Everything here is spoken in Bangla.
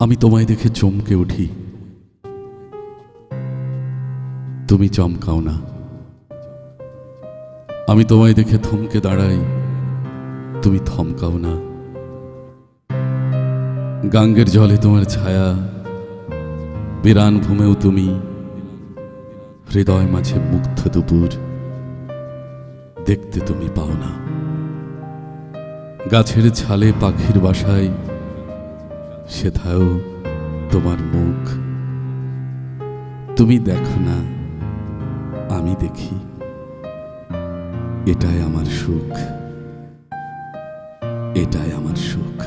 আমি তোমায় দেখে চমকে উঠি, তুমি চমকাও না। আমি তোমায় দেখে থমকে দাঁড়াই, তুমি থমকাও না। গাঙ্গের জলে তোমার ছায়া, বিরান ভূমেও তুমি, হৃদয় মাঝে মুগ্ধ দুপুর, দেখতে তুমি পাও না। গাছের ছালে পাখির বাসায়, সেথাও তোমার মুখ, তুমি দেখো না, আমি দেখি। এটাই আমার সুখ, এটাই আমার সুখ।